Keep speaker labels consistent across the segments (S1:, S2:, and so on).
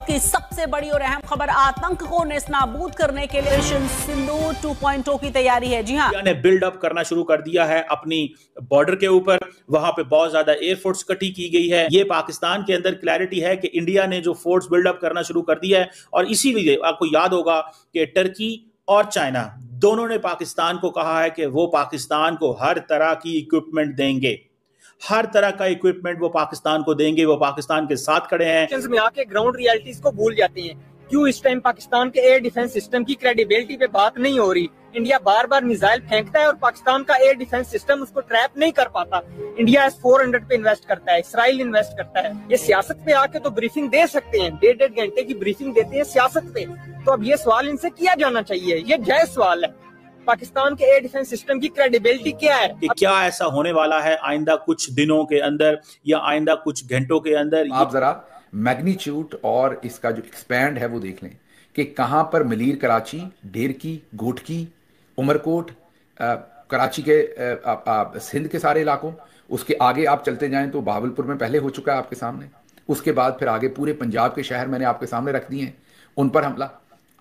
S1: की सबसे बड़ी और अहम खबर, आतंक को नेस्तनाबूद करने के लिए ऑपरेशन सिंदूर 2.0 की तैयारी है। जी हां,
S2: इंडिया ने बिल्ड अप करना शुरू कर दिया है अपनी बॉर्डर के ऊपर। वहां पे बहुत ज्यादा एयरफोर्स इकट्ठी की गई है। ये पाकिस्तान के अंदर क्लैरिटी है कि इंडिया ने जो फोर्स बिल्डअप करना शुरू कर दिया है, और इसीलिए आपको याद होगा कि टर्की और चाइना दोनों ने पाकिस्तान को कहा है कि वो पाकिस्तान को हर तरह की इक्विपमेंट देंगे, हर तरह का इक्विपमेंट वो पाकिस्तान को देंगे। वो पाकिस्तान के साथ खड़े हैं।
S3: में आके ग्राउंड रियलिटीज को भूल जाते हैं। क्यों इस टाइम पाकिस्तान के एयर डिफेंस सिस्टम की क्रेडिबिलिटी पे बात नहीं हो रही? इंडिया बार बार मिसाइल फेंकता है और पाकिस्तान का एयर डिफेंस सिस्टम उसको ट्रैप नहीं कर पाता। इंडिया S-400 पे इन्वेस्ट करता है, इसराइल इन्वेस्ट करता है। ये सियासत पे आके तो ब्रीफिंग दे सकते हैं, 1.5 घंटे की ब्रीफिंग देते हैं सियासत पे। तो अब ये सवाल इनसे किया जाना चाहिए, ये जायज सवाल है। पाकिस्तान के एयर डिफेंस सिस्टम की क्रेडिबिलिटी क्या है?
S2: कि क्या ऐसा होने वाला है आइंदा कुछ दिनों के अंदर या आइंदा कुछ घंटों के अंदर?
S4: आप जरा मैग्नीट्यूड और इसका जो एक्सपैंड है वो देख लें कि कहां पर मलीर, कराची, ढेरकी, गोटकी, उमरकोट, कराची के सिंध के सारे इलाकों, उसके आगे आप चलते जाएं तो बहावलपुर में पहले हो चुका है आपके सामने। उसके बाद फिर आगे पूरे पंजाब के शहर मैंने आपके सामने रख दिए हैं, उन पर हमला।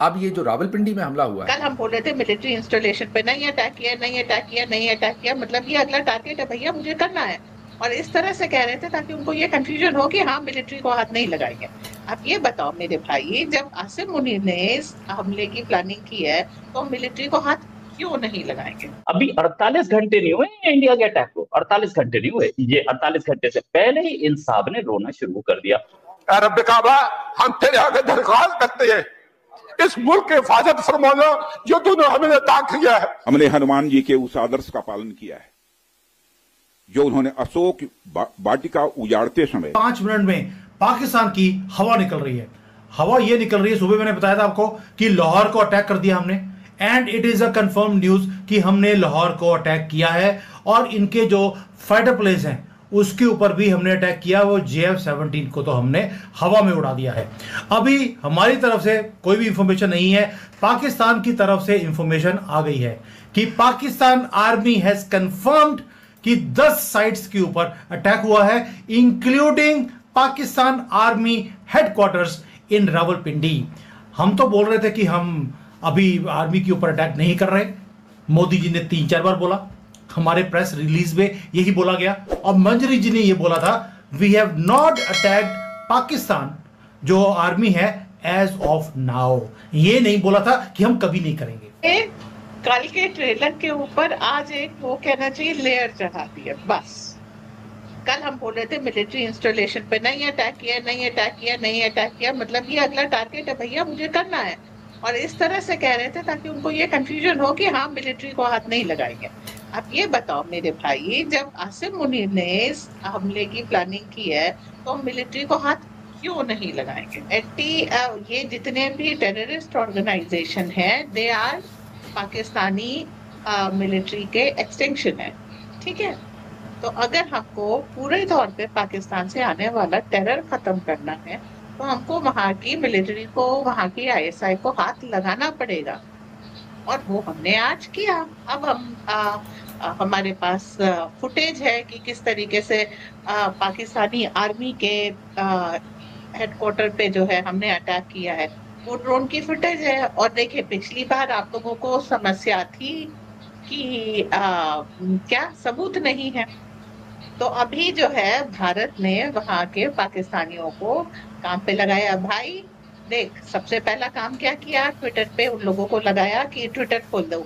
S4: अब ये जो रावलपिंडी में हमला हुआ है,
S5: कल हम बोल रहे थे मिलिट्री इंस्टॉलेशन पे नहीं अटैक किया, नहीं अटैक किया, नहीं अटैक किया, मतलब ये अगला टारगेट है भैया, मुझे करना है। और इस तरह से कह रहे थे ताकि उनको ये कंफ्यूजन हो कि हाँ मिलिट्री को हाथ नहीं लगाएंगे। अब ये बताओ मेरे भाई, जब आसिम मुनीर ने इस हमले की प्लानिंग की है तो मिलिट्री को हाथ क्यों नहीं लगाएंगे?
S6: अभी 48 घंटे नहीं हुए इंडिया के अटैक को, 48 घंटे नहीं हुए। ये 48 घंटे से पहले ही इन साहब ने रोना शुरू कर दिया।
S7: रब काबा, हम तेरे आगे दरख्वास्त करते हैं, इस मुल्क के हिफाजत फरमाना जो तूने हमें अता किया है।
S8: हमने हनुमान जी के उस आदर्श का पालन किया है जो उन्होंने अशोक वाटिका उजाड़ते समय
S9: 5 मिनट में पाकिस्तान की हवा निकल रही है। हवा ये निकल रही है, सुबह मैंने बताया था आपको कि लाहौर को अटैक कर दिया हमने, and it is a confirm news कि हमने लाहौर को अटैक किया है। और इनके जो फाइटर प्लेन्स हैं उसके ऊपर भी हमने अटैक किया। वो JF-17 को तो हमने हवा में उड़ा दिया है। अभी हमारी तरफ से कोई भी इंफॉर्मेशन नहीं है, पाकिस्तान की तरफ से इंफॉर्मेशन आ गई है कि पाकिस्तान आर्मी हैज कंफर्म्ड कि 10 साइट्स के ऊपर अटैक हुआ है, इंक्लूडिंग पाकिस्तान आर्मी हेडक्वार्टर्स इन रावलपिंडी। हम तो बोल रहे थे कि हम अभी आर्मी के ऊपर अटैक नहीं कर रहे। मोदी जी ने 3-4 बार बोला, हमारे प्रेस रिलीज में यही बोला गया। और मंजरी जी ने यह बोला था, we have not attacked Pakistan जो आर्मी है एज ऑफ नाउ। ये नहीं बोला था कि हम कभी नहीं करेंगे।
S5: कल के ट्रेलर के ऊपर आज एक वो कहना चाहिए लेयर चढ़ा दी है बस। कल हम बोल रहे थे मिलिट्री इंस्टॉलेशन पे नहीं अटैक किया, नहीं अटैक किया, नहीं अटैक किया, मतलब ये अगला टारगेट है भैया, मुझे करना है। और इस तरह से कह रहे थे ताकि उनको ये कंफ्यूजन हो कि हाँ मिलिट्री को हाथ नहीं लगाएंगे। अब ये बताओ मेरे भाई, जब आसिम मुनीर ने इस हमले की प्लानिंग की है तो मिलिट्री को हाथ क्यों नहीं लगाएंगे? ये जितने भी टेररिस्ट ऑर्गेनाइजेशन है, दे आर पाकिस्तानी मिलिट्री के एक्सटेंशन है, ठीक है? तो अगर हमको पूरे तौर पे पाकिस्तान से आने वाला टेरर खत्म करना है तो हमको वहाँ की मिलिट्री को, वहाँ की ISI को हाथ लगाना पड़ेगा, और वो हमने आज किया। अब हम हमारे पास फुटेज है कि किस तरीके से पाकिस्तानी आर्मी के हेडक्वार्टर पे जो है हमने अटैक किया है, वो ड्रोन की फुटेज है। और देखिए पिछली बार आप लोगों को समस्या थी कि क्या सबूत नहीं है, तो अभी जो है भारत ने वहां के पाकिस्तानियों को काम पे लगाया। भाई देख, सबसे पहला काम क्या किया, ट्विटर पे उन लोगों को लगाया कि ट्विटर खोल दो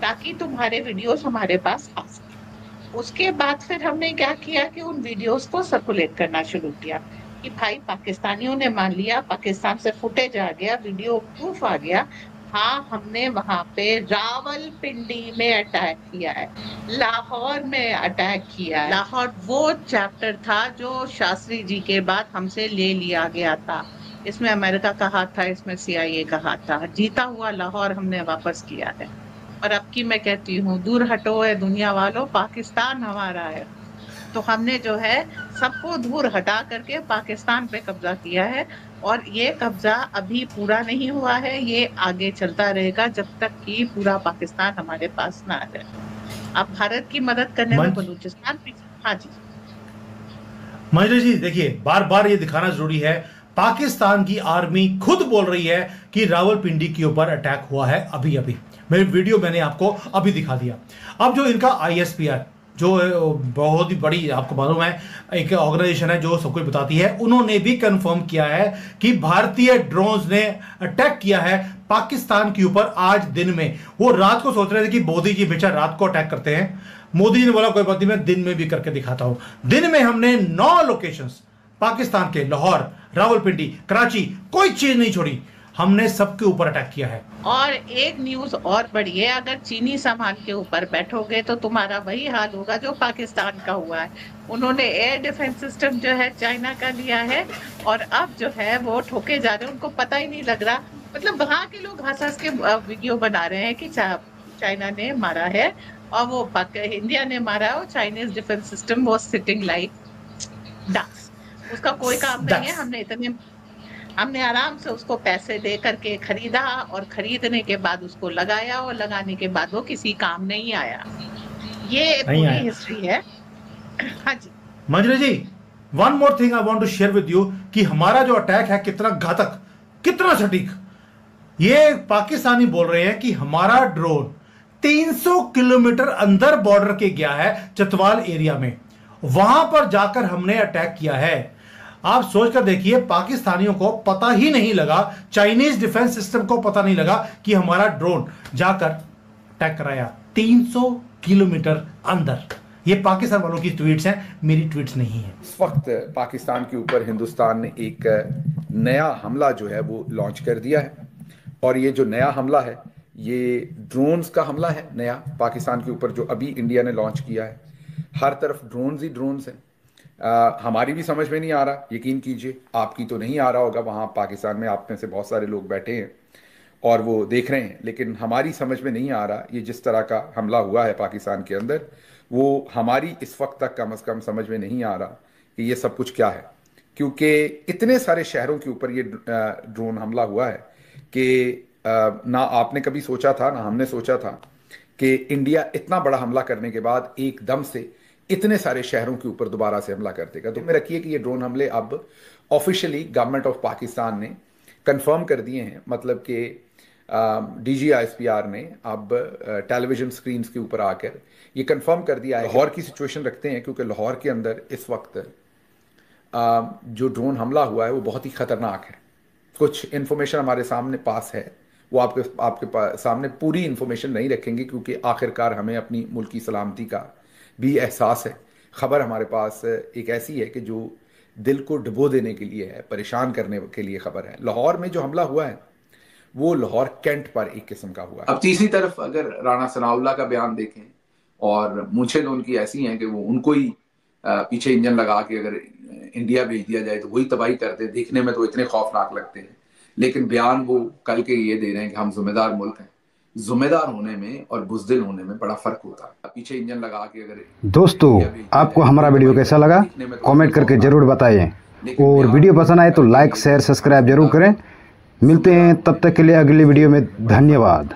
S5: ताकि तुम्हारे वीडियोस हमारे पास आ सके। उसके बाद फिर हमने क्या किया कि उन वीडियोस को सर्कुलेट करना शुरू किया कि भाई पाकिस्तानियों ने मान लिया, पाकिस्तान से फुटेज आ गया, वीडियो प्रूफ आ गया, हाँ हमने वहां पे रावलपिंडी में अटैक किया है, लाहौर में अटैक किया है। लाहौर वो चैप्टर था जो शास्त्री जी के बाद हमसे ले लिया गया था। इसमें अमेरिका का हाथ था, इसमें CIA का हाथ था। जीता हुआ लाहौर हमने वापस किया है। और अब की मैं कहती हूँ, दूर हटो है दुनिया वालों, पाकिस्तान हमारा है। तो हमने जो है सबको दूर हटा करके पाकिस्तान पे कब्जा किया है, और ये कब्जा अभी पूरा नहीं हुआ है, ये आगे चलता रहेगा जब तक कि पूरा पाकिस्तान हमारे पास ना आ जाए। अब भारत की मदद करने में बलूचिस्तान पीछे। हाँ जी
S9: मंजरी जी, देखिए बार बार ये दिखाना जरूरी है, पाकिस्तान की आर्मी खुद बोल रही है कि रावलपिंडी के ऊपर अटैक हुआ है अभी अभी। मेरी वीडियो मैंने आपको अभी दिखा दिया। अब जो इनका ISPR जो बहुत ही बड़ी आपको मालूम है एक ऑर्गेनाइजेशन है जो सब कुछ बताती है, उन्होंने भी कंफर्म किया है कि भारतीय ड्रोन्स ने अटैक किया है पाकिस्तान के ऊपर आज दिन में। वो रात को सोच रहे थे कि मोदी जी बेचारे रात को अटैक करते हैं, मोदी जी ने बोला कोई बात नहीं, मैं दिन में भी करके दिखाता हूं। दिन में हमने 9 लोकेशंस पाकिस्तान के, लाहौर, रावलपिंडी, कराची, कोई चीज नहीं छोड़ी, हमने सबके ऊपर अटैक किया है।
S5: और एक न्यूज और बड़ी है, अगर चीनी सामान के ऊपर बैठोगे तो तुम्हारा वही हाल होगा जो पाकिस्तान का हुआ है। उन्होंने एयर डिफेंस सिस्टम जो है चाइना का लिया है और अब जो है वो ठोके जा रहे हैं, उनको पता ही नहीं लग रहा। मतलब वहाँ के लोग हंस हंस के वीडियो बना रहे हैं कि चाइना ने मारा है और वो इंडिया ने मारा है और चाइनीज डिफेंस सिस्टम वो सिटिंग लाइक डक्स, उसका कोई काम नहीं है। हमने आराम से उसको पैसे दे करके खरीदा और खरीदने के बाद उसको लगाया और लगाने के बाद वो किसी काम नहीं आया। ये पूरी हिस्ट्री है। हाँ जी
S9: Manjari ji, one more thing I want to share with you कि हमारा जो अटैक है कितना घातक, कितना सटीक। ये पाकिस्तानी बोल रहे हैं कि हमारा ड्रोन 300 किलोमीटर अंदर बॉर्डर के गया है चतवाल एरिया में, वहां पर जाकर हमने अटैक किया है। आप सोचकर देखिए, पाकिस्तानियों को पता ही नहीं लगा, चाइनीज डिफेंस सिस्टम को पता नहीं लगा कि हमारा ड्रोन जाकर अटैक कराया 300 किलोमीटर अंदर। ये पाकिस्तान वालों की ट्वीट्स हैं, मेरी ट्वीट्स नहीं है।
S4: इस वक्त पाकिस्तान के ऊपर हिंदुस्तान ने एक नया हमला जो है वो लॉन्च कर दिया है और ये जो नया हमला है ये ड्रोन्स का हमला है नया पाकिस्तान के ऊपर जो अभी इंडिया ने लॉन्च किया है। हर तरफ ड्रोन्स ही ड्रोन्स हैं। हमारी भी समझ में नहीं आ रहा, यकीन कीजिए आपकी तो नहीं आ रहा होगा, वहाँ पाकिस्तान में आप में से बहुत सारे लोग बैठे हैं और वो देख रहे हैं, लेकिन हमारी समझ में नहीं आ रहा ये जिस तरह का हमला हुआ है पाकिस्तान के अंदर, वो हमारी इस वक्त तक कम से कम समझ में नहीं आ रहा कि ये सब कुछ क्या है, क्योंकि इतने सारे शहरों के ऊपर ये ड्रोन हमला हुआ है कि ना आपने कभी सोचा था ना हमने सोचा था कि इंडिया इतना बड़ा हमला करने के बाद एकदम से इतने सारे शहरों के ऊपर दोबारा से हमला कर देगा। तो में रखिए कि ये ड्रोन हमले अब ऑफिशियली गवर्नमेंट ऑफ पाकिस्तान ने कंफर्म कर दिए हैं, मतलब कि DGISPR ने अब टेलीविजन स्क्रीन्स के ऊपर आकर ये कंफर्म कर दिया है। लाहौर की सिचुएशन रखते हैं क्योंकि लाहौर के अंदर इस वक्त जो ड्रोन हमला हुआ है वो बहुत ही खतरनाक है। कुछ इन्फॉर्मेशन हमारे सामने पास है, वो आपके सामने पूरी इन्फॉर्मेशन नहीं रखेंगे क्योंकि आखिरकार हमें अपनी मुल्क की सलामती का भी एहसास है। खबर हमारे पास एक ऐसी है कि जो दिल को डुबो देने के लिए है, परेशान करने के लिए खबर है। लाहौर में जो हमला हुआ है वो लाहौर कैंट पर एक किस्म का हुआ है। अब तीसरी तरफ अगर राणा सनाउल्लाह का बयान देखें और मूंछें उनकी ऐसी हैं कि वो उनको ही पीछे इंजन लगा के अगर इंडिया भेज दिया जाए तो वही तबाही करते हैं। देखने में तो इतने खौफनाक लगते हैं, लेकिन बयान वो कल के ये दे रहे हैं कि हम जिम्मेदार मुल्क हैं। जिम्मेदार होने में और बुज़दिल होने में बड़ा फर्क होता है। पीछे इंजन लगा के अगर दोस्तों आपको हमारा वीडियो कैसा लगा कमेंट करके जरूर बताइए और वीडियो पसंद आए तो लाइक शेयर सब्सक्राइब जरूर करें। मिलते हैं तब तक के लिए अगली वीडियो में। धन्यवाद।